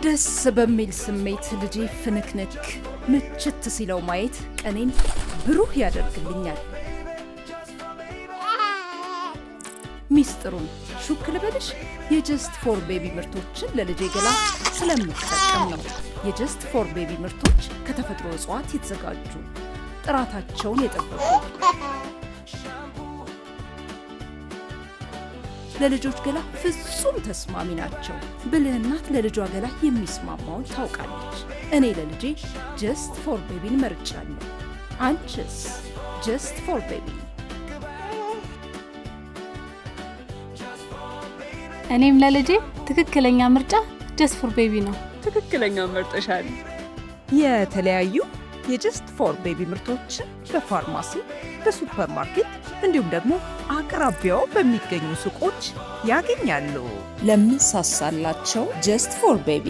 ደስ በሚል ስሜት ልጄ ፍንክንክ ምችት ሲለው ማየት ቀኔን ብሩህ ያደርግልኛል። ሚስጥሩን ሹክ ልበልሽ፣ የጀስት ፎር ቤቢ ምርቶችን ለልጄ ገላ ስለምጠቀም ነው። የጀስት ፎር ቤቢ ምርቶች ከተፈጥሮ እጽዋት የተዘጋጁ ጥራታቸውን የጠበቁ ለልጆች ገላ ፍጹም ተስማሚ ናቸው። ብልህ እናት ለልጇ ገላ የሚስማማውን ታውቃለች። እኔ ለልጄ ጀስት ፎር ቤቢን መርጫለሁ። አንቺስ? ጀስት ፎር ቤቢ። እኔም ለልጄ ትክክለኛ ምርጫ ጀስት ፎር ቤቢ ነው። ትክክለኛ መርጠሻል። የተለያዩ የጀስት ፎር ቤቢ ምርቶችን በፋርማሲ፣ በሱፐርማርኬት እንዲሁም ደግሞ አቅራቢያው በሚገኙ ሱቆች ያገኛሉ። ለምንሳሳላቸው ጀስት ፎር ቤቢ